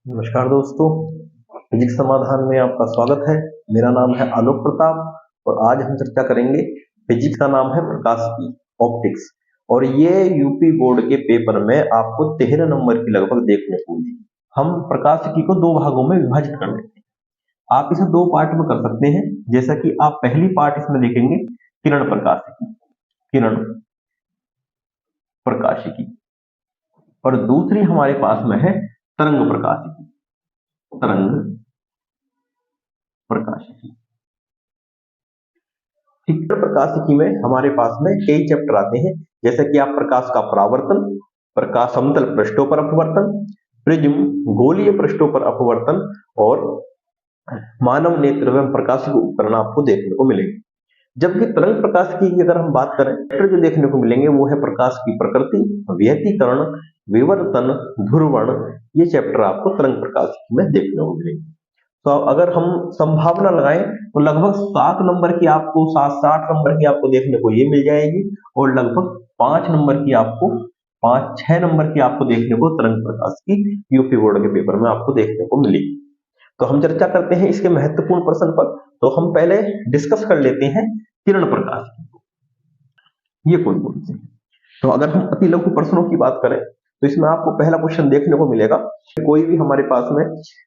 नमस्कार दोस्तों, फिजिक्स समाधान में आपका स्वागत है। मेरा नाम है आलोक प्रताप और आज हम चर्चा करेंगे। फिजिक्स का नाम है प्रकाशिकी, ऑप्टिक्स, और ये यूपी बोर्ड के पेपर में आपको 13 नंबर की लगभग देखने को मिली। हम प्रकाशिकी को दो भागों में विभाजित कर लेते हैं। आप इसे दो पार्ट में कर सकते हैं, जैसा कि आप पहली पार्ट इसमें देखेंगे किरण प्रकाशिकी, किरण प्रकाशिकी, और दूसरी हमारे पास में है तरंग प्रकाशिकी, तरंग प्रकाशिकी। चित्र प्रकाशिकी में हमारे पास में कई चैप्टर आते हैं, जैसे कि आप प्रकाश का परावर्तन, प्रकाश समतल पृष्ठों पर अपवर्तन, प्रिज्म गोलीय पृष्ठों पर अपवर्तन और मानव नेत्र एवं प्रकाशिक उपकरण आपको देखने को मिलेंगे। जबकि तरंग प्रकाशिकी की अगर हम बात करें, चैप्टर जो देखने को मिलेंगे वो है प्रकाश की प्रकृति, व्यतिकरण, विवर्तन, ध्रुवण। ये चैप्टर आपको तरंग प्रकाशिकी में देखने को मिलेंगे। तो अगर हम संभावना लगाएं तो लगभग 7 नंबर की आपको 7 नंबर की आपको देखने को ये मिल जाएगी, और लगभग 5 नंबर की आपको 5-6 नंबर की आपको देखने को तरंग प्रकाशिकी यूपी बोर्ड के पेपर में आपको देखने को मिलेगी। तो हम चर्चा करते हैं इसके महत्वपूर्ण प्रश्न पर। तो हम पहले डिस्कस कर लेते हैं किरण प्रकाशिकी को, ये कौन कौन से हैं। तो अगर हम अति लघु प्रश्नों की बात करें तो इसमें आपको पहला क्वेश्चन देखने को मिलेगा, कोई भी हमारे पास में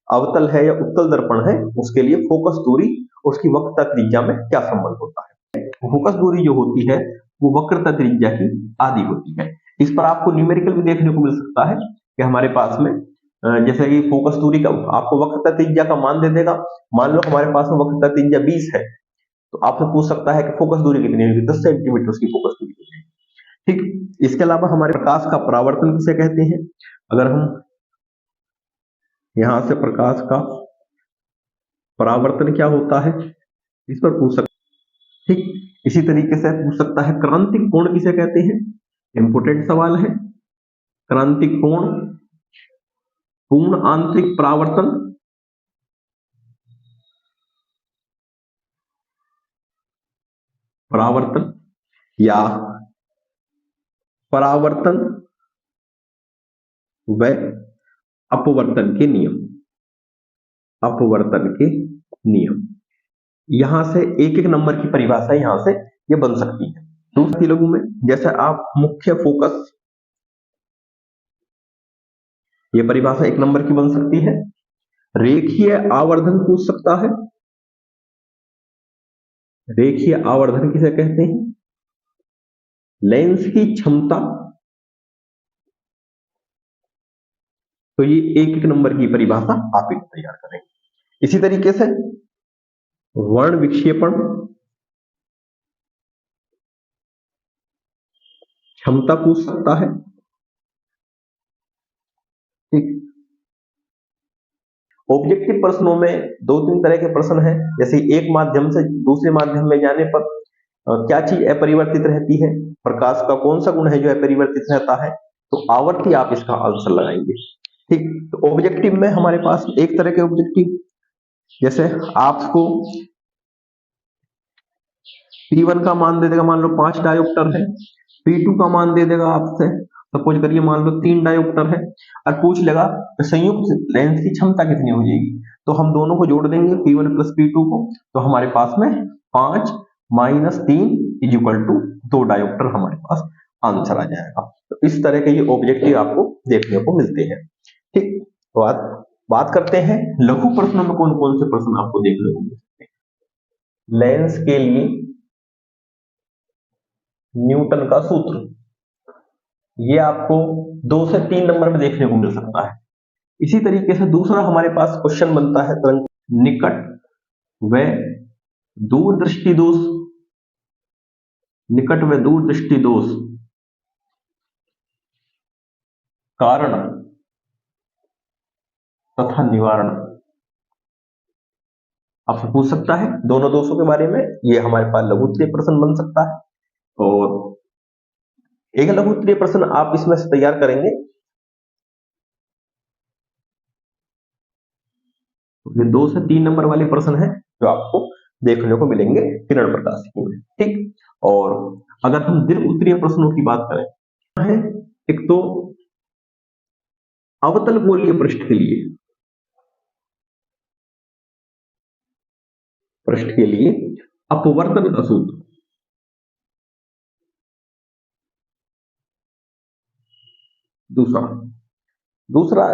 अवतल है या उत्तल दर्पण है, उसके लिए फोकस दूरी उसकी वक्रता त्रिज्या में क्या संबंध होता है। फोकस दूरी जो होती है वो वक्रता त्रिज्या की आधी होती है। इस पर आपको न्यूमेरिकल भी देखने को मिल सकता है कि हमारे पास में जैसे कि फोकस दूरी का आपको वक्रता त्रिज्या का मान दे देगा। मान लो हमारे पास में वक्रता त्रिज्या 20 है, तो आपसे पूछ सकता है कि फोकस दूरी कितनी होगी, 10 सेंटीमीटर उसकी फोकस दूरी होगी। ठीक, इसके अलावा हमारे प्रकाश का परावर्तन किसे कहते हैं। अगर हम यहां से प्रकाश का परावर्तन क्या होता है इस पर पूछ सकते। ठीक, इसी तरीके से पूछ सकता है क्रांतिक कोण किसे कहते हैं। इंपोर्टेंट सवाल है। क्रांतिक कोण, पूर्ण आंतरिक परावर्तन, परावर्तन या परावर्तन व अपवर्तन के नियम, अपवर्तन के नियम। यहां से एक एक नंबर की परिभाषा यहां से ये बन सकती है। दूसरी लघु में जैसे आप मुख्य फोकस, ये परिभाषा एक नंबर की बन सकती है। रेखीय आवर्धन पूछ सकता है। रेखीय आवर्धन किसे कहते हैं। लेंस की क्षमता, तो ये एक एक नंबर की परिभाषा आप तैयार करें। इसी तरीके से वर्ण विक्षेपण क्षमता पूछ सकता है। ठीक, ऑब्जेक्टिव प्रश्नों में 2-3 तरह के प्रश्न हैं, जैसे एक माध्यम से दूसरे माध्यम में जाने पर क्या चीज अपरिवर्तित रहती है, प्रकाश का कौन सा गुण है जो अपरिवर्तित रहता है, तो आवर्ती आप इसका आंसर लगाएंगे। ठीक, तो ऑब्जेक्टिव में हमारे पास एक तरह के ऑब्जेक्टिव, जैसे आपको P1 का मान दे देगा, मान लो 5 डायोप्टर है, P2 का मान दे देगा आपसे, सपोज करिए मान लो 3 डायोप्टर है, और पूछ लेगा संयुक्त लेंस की क्षमता कितनी हो जाएगी। तो हम दोनों को जोड़ देंगे P1 प्लस P2 को, तो हमारे पास में 5 minus 3 is equal to 2 dioptre हमारे पास आंसर आ जाएगा। तो इस तरह के ये ऑब्जेक्टिव आपको देखने को मिलते हैं। ठीक, तो बात करते हैं लघु प्रश्नों में कौन कौन से प्रश्न आपको देखने को मिलते हैं। लेंस के लिए न्यूटन का सूत्र, ये आपको 2 से 3 नंबर में देखने को मिल सकता है। इसी तरीके से दूसरा हमारे पास क्वेश्चन बनता है तरंग निकट व दूरदृष्टि दोष, निकट व दूरदृष्टि दोष कारण तथा निवारण आपसे पूछ सकता है। दोनों दोषों के बारे में ये हमारे पास लघु उत्तरीय प्रश्न बन सकता है, और एक लघु उत्तरीय प्रश्न आप इसमें से तैयार करेंगे। ये 2 से 3 नंबर वाले प्रश्न हैं जो आपको देखने को मिलेंगे किरण प्रकाशिकी में। ठीक, और अगर हम दीर्घ उत्तरीय प्रश्नों की बात करें, है एक तो अवतल गोलीय पृष्ठ के लिए अपवर्तन का सूत्र। दूसरा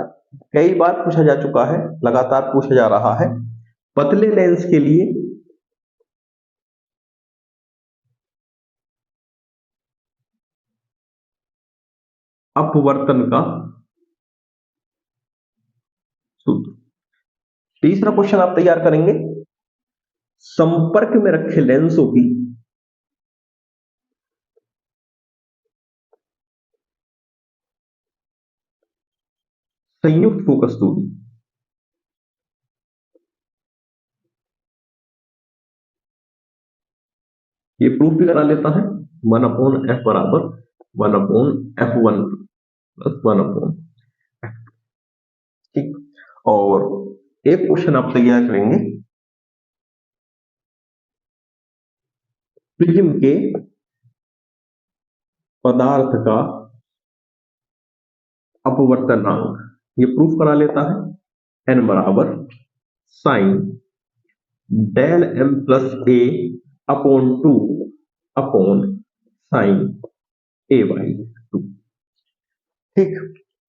कई बार पूछा जा चुका है, लगातार पूछा जा रहा है, पतले लेंस के लिए अपवर्तन का सूत्र। तीसरा क्वेश्चन आप तैयार करेंगे, संपर्क में रखे लेंसों की संयुक्त फोकस दूरी। ये प्रूफ भी करा लेता है, 1/f बराबर 1/f1 प्लस 1/f। ठीक, और एक क्वेश्चन आप तैयार करेंगे, प्रिज्म के पदार्थ का अपवर्तनांक, ये प्रूफ करा लेता है, n बराबर sine del m plus a upon 2 upon sine a by 2। ठीक,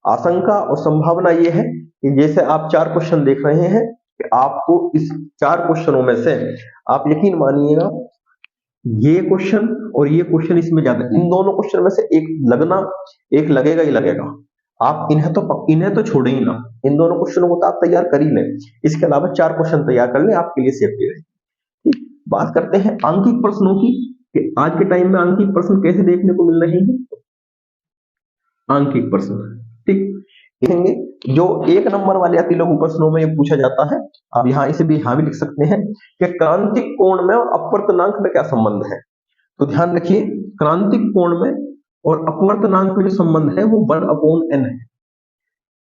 आशंका और संभावना ये है कि जैसे आप 4 क्वेश्चन देख रहे हैं कि आपको इस 4 क्वेश्चनों में से, आप यकीन मानिएगा, ये क्वेश्चन और ये क्वेश्चन इसमें ज्यादा, इन दोनों क्वेश्चन में से एक लगेगा ही लगेगा। आप इन्हें तो छोड़े ही ना, इन दोनों क्वेश्चनों को तो आप तैयार कर ही लें, इसके अलावा 4 क्वेश्चन तैयार कर लें, आपके लिए सेफ्टी रहेगी। ठीक, बात करते हैं आंकिक प्रश्नों की कि आज के टाइम में आंकिक प्रश्न कैसे देखने को मिल रहे हैं। आंकिक प्रश्न, ठीक, देखेंगे जो 1 नंबर वाले अति लघु प्रश्नों में ये पूछा जाता है, आप इसे भी यहां भी लिख सकते हैं कि क्रांतिक कोण में और अपवर्तनांक में क्या संबंध है। तो ध्यान रखिए, क्रांतिक कोण में और अपवर्तनांक में जो संबंध है वो 1/n है।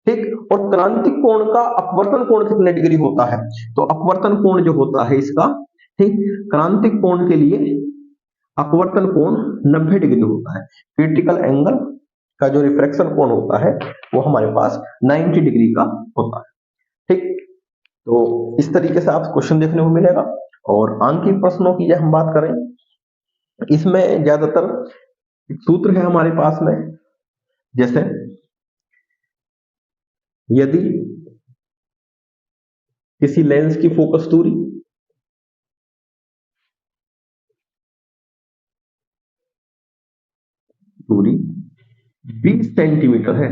ठीक, और क्रांतिक कोण का अपवर्तन कोण कितने डिग्री होता है, तो अपवर्तन कोण जो होता है इसका, ठीक, क्रांतिक कोण के लिए अपवर्तन कोण 90 डिग्री होता है। क्रिटिकल एंगल का जो रिफ्रैक्शन कोण होता है वो हमारे पास 90 डिग्री का होता है। ठीक, तो इस तरीके से आपको क्वेश्चन देखने को मिलेगा। और आंकिक प्रश्नों की जब हम बात करें, इसमें ज्यादातर सूत्र है हमारे पास में, जैसे यदि किसी लेंस की फोकस दूरी दूरी 20 सेंटीमीटर है,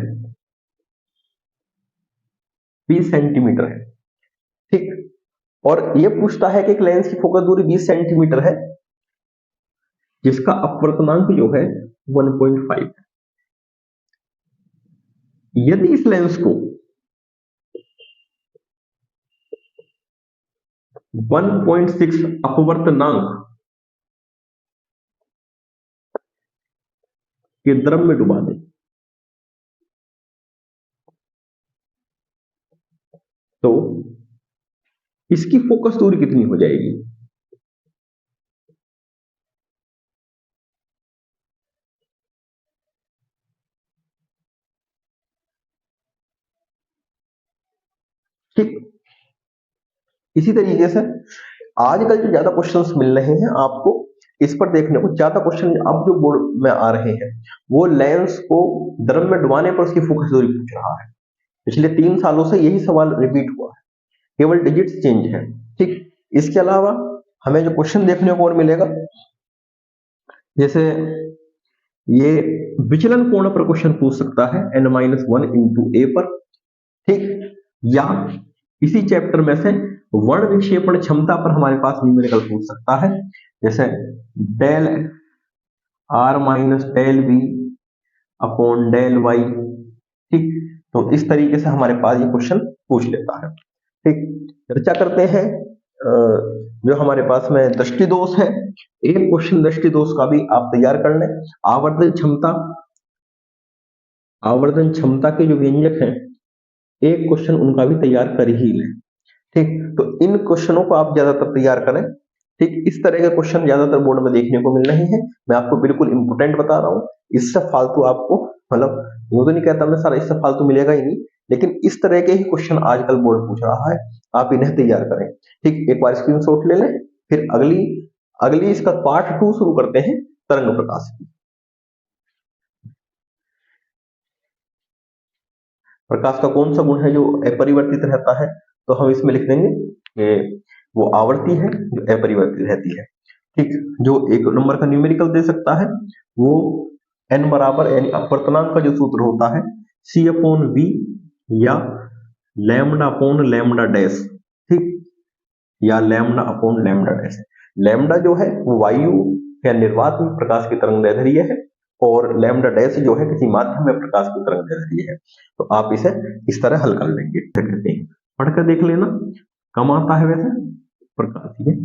20 सेंटीमीटर है, ठीक, और ये पूछता है कि एक लेंस की फोकस दूरी 20 सेंटीमीटर है जिसका अपवर्तनांक जो है 1.5 है। यदि इस लेंस को 1.6 अपवर्तनांक के द्रव में डुबा दें तो इसकी फोकस दूरी कितनी हो जाएगी। ठीक, इसी तरीके से आजकल जो ज्यादा क्वेश्चंस मिल रहे हैं आपको, इस पर देखने को ज्यादा क्वेश्चन अब जो बोर्ड में आ रहे हैं वो लेंस को द्रव में डुबाने पर उसकी फोकस दूरी पूछ रहा है। पिछले 3 सालों से यही सवाल रिपीट हुआ है, केवल डिजिट्स चेंज है। ठीक, इसके अलावा हमें जो क्वेश्चन देखने को और मिलेगा, जैसे ये विचलन कोण पर क्वेश्चन पूछ सकता है n-1 इंटू a पर। ठीक, या इसी चैप्टर में से वर्ण विक्षेपण क्षमता पर हमारे पास न्यूमेरिकल पूछ सकता है, जैसे del r minus del v upon del y। ठीक, तो इस तरीके से हमारे पास ये क्वेश्चन पूछ लेता है। ठीक, चर्चा करते हैं जो हमारे पास में दृष्टि दोष है। एक क्वेश्चन दृष्टि दोष का भी आप तैयार कर लें। आवर्धन क्षमता के जो व्यंजक हैं, एक क्वेश्चन उनका भी तैयार कर ही लें। ठीक, तो इन क्वेश्चनों को आप ज्यादातर तैयार करें। ठीक, इस तरह के क्वेश्चन ज्यादातर बोर्ड में देखने को मिल रहे हैं। मैं आपको बिल्कुल इंपोर्टेंट बता रहा हूं, इससे फालतू आपको, मतलब यूं तो नहीं कहता मैं सारा इससे फालतू मिलेगा ही नहीं, लेकिन इस तरह के ही क्वेश्चन आजकल बोर्ड पूछ रहा है, आप इन्हें तैयार करें। ठीक, एक बार स्क्रीनशॉट ले लें, फिर अगली अगली इसका पार्ट 2 शुरू करते हैं, तरंग प्रकाश की। प्रकाश का कौन सा गुण है जो अपरिवर्तित रहता है? तो हम इसमें लिख देंगे कि वो आवर्ती है जो अपरिवर्तित रहती है। ठीक, जो एक नंबर का न्यूमेरिकल दे सकता है वो n बराबर यानी अपवर्तनांक का जो सूत्र होता है C/V या लैम्डा अपॉन लैम्डा डैश। ठीक, या lambda upon lambda dash. Lambda जो है वो वायु या निर्वात में प्रकाश की तरंगदैर्ध्य है, और लैम्डा डैश जो है किसी माध्यम में प्रकाश की तरंगदैर्ध्य है। तो आप इसे इस तरह हल कर लेंगे, कहते हैं पढ़कर देख लेना, कम आता है वैसे प्रकाशीय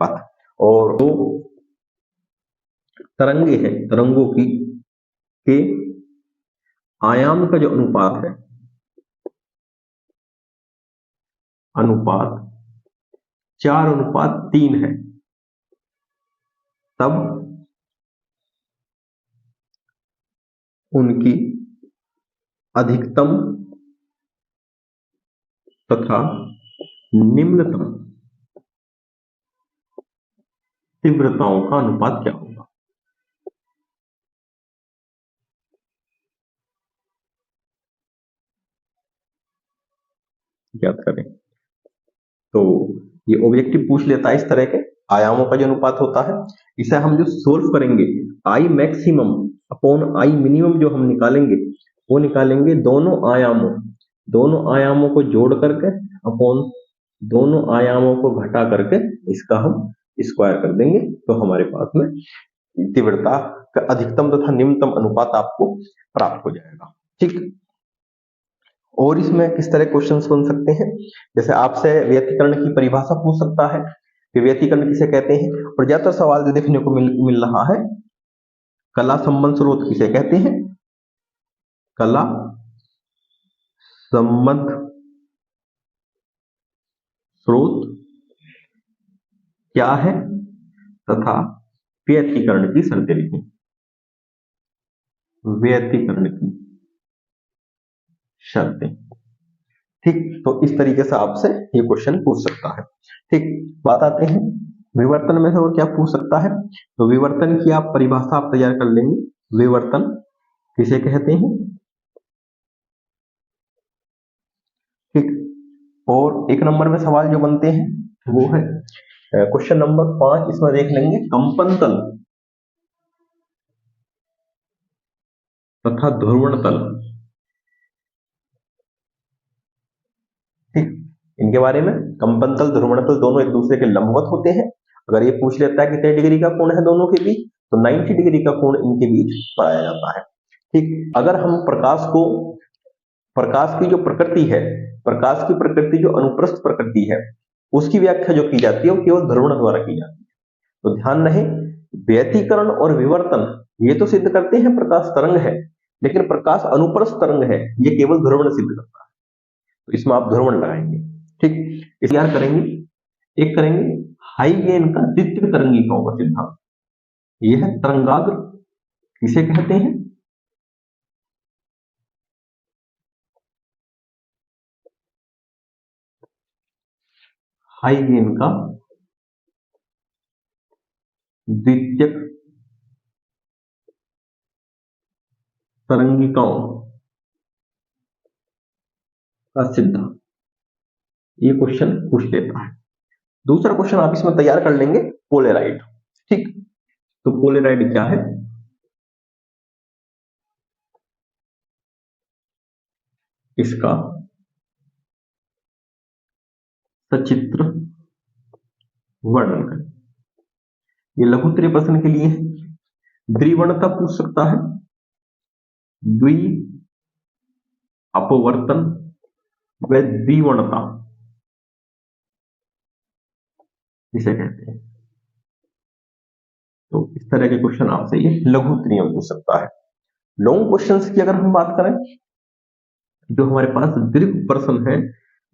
पथ। और दो तरंगे हैं, तरंगों की के आयाम का जो अनुपात है, अनुपात 4:3 है, तब उनकी अधिकतम तथा निम्नतम तीव्रताओं का अनुपात क्या होगा? ज्ञात करें। तो ये ऑब्जेक्टिव पूछ लेता है इस तरह के आयामों का जो अनुपात होता है, इसे हम जो सोल्व करेंगे I maximum upon I minimum जो हम निकालेंगे वो निकालेंगे दोनों आयामों को जोड़ करके अपॉन दोनों आयामों को घटा करके इसका हम स्क्वायर कर देंगे, तो हमारे पास में तीव्रता का अधिकतम तथा निम्नतम अनुपात आपको प्राप्त हो जाएगा। ठीक, और इसमें किस तरह क्वेश्चंस बन सकते हैं, जैसे आपसे व्यतिकरण की परिभाषा पूछ सकता है कि व्यतिकरण किसे कहते हैं, और ज्यादातर सवाल जो देखने को मिल रहा है कला संबंध स्रोत किसे कहते हैं, कला संबंध स्रोत क्या है तथा व्यतिकरण की शर्तें लिखें। व्यतिकरण की शर्तें। ठीक, तो इस तरीके से आपसे ये क्वेश्चन पूछ सकता है। ठीक, बात आते हैं विवर्तन में से और क्या पूछ सकता है, तो विवर्तन की आप परिभाषा आप तैयार कर लेंगे। विवर्तन किसे कहते हैं? ठीक, और एक नंबर में सवाल जो बनते हैं वो है क्वेश्चन नंबर 5, इसमें देख लेंगे कंपन तल तथा ध्रुवण तल। ठीक, इनके बारे में कंपन तल ध्रुवण तल दोनों एक दूसरे के लंबवत होते हैं। अगर ये पूछ लेता है कितने डिग्री का कोण है दोनों के बीच, तो 90 डिग्री का कोण इनके बीच पाया जाता है। ठीक, अगर हम प्रकाश की जो प्रकृति है, प्रकाश की प्रकृति जो अनुप्रस्थ प्रकृति है, उसकी व्याख्या जो की जाती है वो केवल ध्रुवण द्वारा की जाती है। तो ध्यान रहे, व्यतिकरण और विवर्तन ये तो सिद्ध करते हैं प्रकाश तरंग है, लेकिन प्रकाश अनुप्रस्थ तरंग है ये केवल ध्रुवण सिद्ध करता है। तो इसमें आप ध्रुवण लगाएंगे। ठीक, इस यार करेंगे, एक करेंगे हाइगेन का द्वितीय तरंगिकाओं का सिद्धांत। यह है तरंगाग्र किसे कहते हैं? हाइगेन का द्वितीय तरंगिकाओं का सिद्धांत, ये क्वेश्चन पूछ लेता है। दूसरा क्वेश्चन आप इसमें तैयार कर लेंगे पोलेराइड। ठीक, तो पोलेराइड क्या है? इसका सचित्र वर्णन करें। ये लघु उत्तरीय प्रश्न के लिए द्विवर्णता पूछ सकता है, द्वि अपवर्तन व द्विवर्णता इसे कहते हैं। तो इस तरह के क्वेश्चन आपसे ये लघु उत्तरीय में पूछ सकता है। लॉन्ग क्वेश्चंस की अगर हम बात करें, जो हमारे पास दीर्घ प्रश्न है,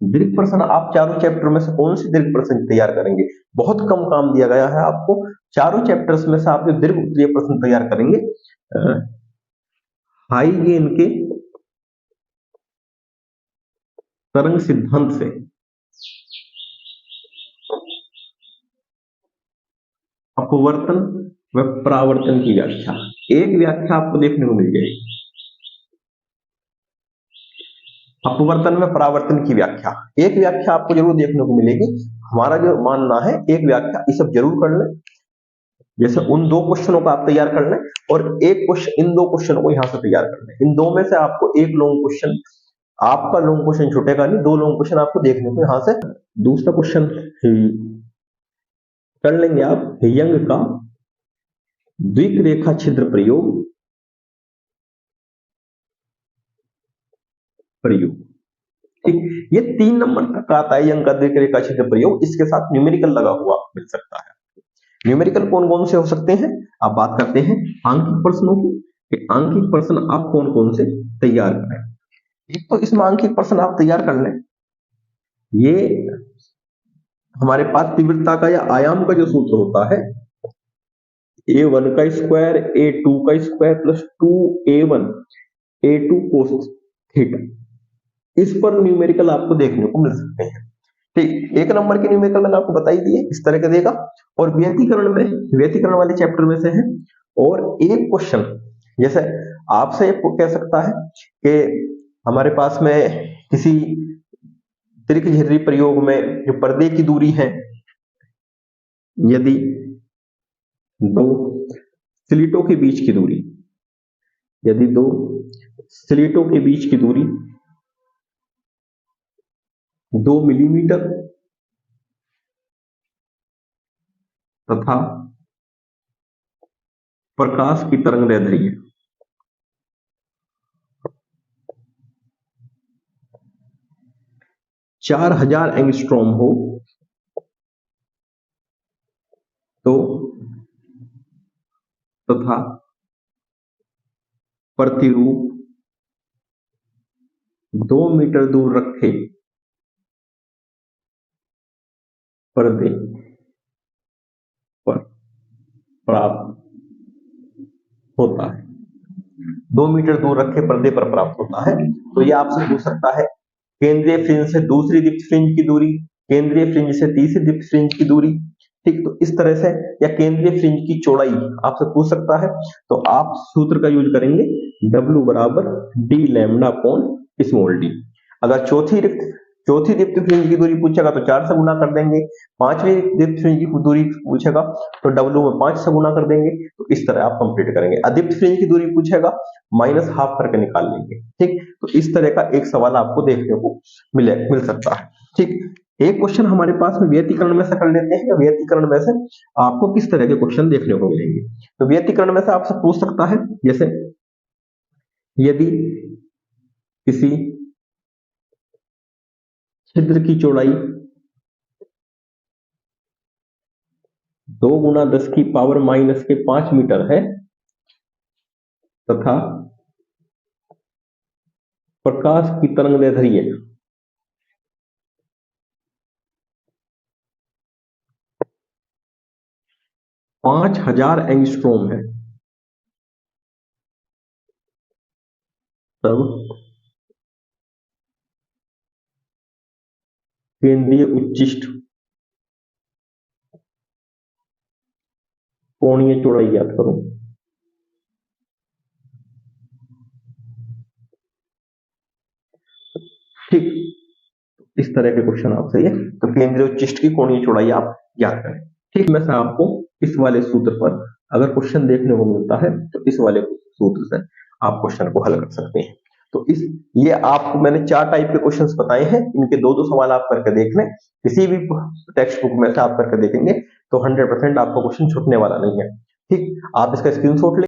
दीर्घ प्रश्न आप चारों चैप्टर में से कौन से दीर्घ प्रश्न तैयार करेंगे? बहुत कम काम दिया गया है आपको, चारों चैप्टर्स में से आप जो दीर्घ उत्तरीय प्रश्न तैयार करेंगे हाइगेन के तरंग सिद्धांत से अपवर्तन व परावर्तन की व्याख्या। एक व्याख्या आपको देखने को मिल जाएगी, अपवर्तन व परावर्तन की व्याख्या। एक व्याख्या आपको जरूर देखने को मिलेगी। हमारा जो मानना है एक व्याख्या, ये सब जरूर कर लें। जैसे उन दो क्वेश्चनों को आप तैयार कर लें और एक क्वेश्चन, इन दो क्वेश्चनों को यहां से तैयार कर लें। इन दो में से आपको एक लॉन्ग क्वेश्चन, आपका लॉन्ग क्वेश्चन छूटेगा नहीं, दो लॉन्ग क्वेश्चन आपको देखने को यहां से। दूसरा क्वेश्चन कर लेंगे आप, यंग का द्विक रेखा छिद्र प्रयोग। ठीक, ये 3 नंबर तक आता है यंग का द्विक रेखा छिद्र प्रयोग। इसके साथ न्यूमेरिकल लगा हुआ मिल सकता है। न्यूमेरिकल कौन कौन से हो सकते हैं, आप बात करते हैं आंकिक प्रश्नों की। आंकिक प्रश्न आप कौन कौन से तैयार करें। एक तो इसमें आंकिक प्रश्न आप तैयार कर लें, ये हमारे पास तीव्रता का या आयाम का जो सूत्र होता है, a1 का स्क्वायर a2 का square plus 2a1 a2 cos theta. इस पर न्यूमेरिकल आपको देखने को मिल सकते हैं। ठीक, एक नंबर के न्यूमेरिकल मैंने आपको बताई दिए, इस तरह का देगा। और व्यतिकरण में, व्यतिकरण वाले चैप्टर में से है। और एक क्वेश्चन जैसे आपसे कह सकता है कि हमारे पास में किसी त्रिकझिरी प्रयोग में जो पर्दे की दूरी है, यदि दो स्लिटों के बीच की दूरी, यदि दो स्लिटों के बीच की दूरी 2 मिलीमीटर तथा प्रकाश की तरंगदैर्ध्य 4000 एंगस्ट्रॉम हो, तो तथा प्रतिरूप 2 मीटर दूर रखे पर्दे पर प्राप्त होता है। 2 मीटर दूर रखे पर्दे पर प्राप्त होता है। तो ये आपसे पूछ सकता है केंद्रीय फ्रिंज से दूसरी दीप्त फ्रिंज की दूरी, केंद्रीय फ्रिंज से तीसरी दीप्त फ्रिंज की दूरी। ठीक, तो इस तरह से, या केंद्रीय फ्रिंज की चौड़ाई आपसे पूछ सकता है। तो आप सूत्र का यूज करेंगे W बराबर d lambda upon small d। अगर चौथी दीप्त फ्रिंज की दूरी पूछेगा तो 4 से गुना कर देंगे। पांचवी दीप्त फ्रिंज की दूरी पूछेगा तो W में 5 से गुना कर देंगे। तो इस तरह आप कंप्लीट करेंगे। अदीप्त फ्रिंज की दूरी पूछेगा -½ करके निकाल लेंगे। ठीक, तो इस तरह का एक सवाल आपको देखने को मिल सकता है। ठीक, एक क्वेश्चन हमारे पास में व्यतिकरण में से कर लेते हैं। व्यतिकरण में से आपको किस तरह के क्वेश्चन देखने को मिलेंगे। तो व्यतिकरण में से आपसे पूछ सकता है, जैसे यदि किसी छिद्र की चौड़ाई 2 × 10⁻⁻5 मीटर है तथा प्रकाश की तरंगदैर्ध्य 5000 एंगस्ट्रॉम है, तब केंद्रीय उच्चिष्ट कोणीय चौड़ाई ज्ञात करो। ठीक, इस तरह के क्वेश्चन आपसे ये, तो केंद्रीय उच्चिष्ट की कोणीय चौड़ाई आप ज्ञात करें। ठीक, मैं से आपको इस वाले सूत्र पर अगर क्वेश्चन देखने को मिलता है तो इस वाले सूत्र से आप क्वेश्चन को हल कर सकते हैं। तो ये आपको मैंने 4 टाइप के क्वेश्चंस बताए हैं। इनके 2-2 सवाल आप करके देख लें। किसी भी टेक्स्ट बुक में से आप करके देखेंगे तो 100% आपको क्वेश्चन छूटने वाला नहीं है। ठीक, आप इसका स्क्रीनशॉट ले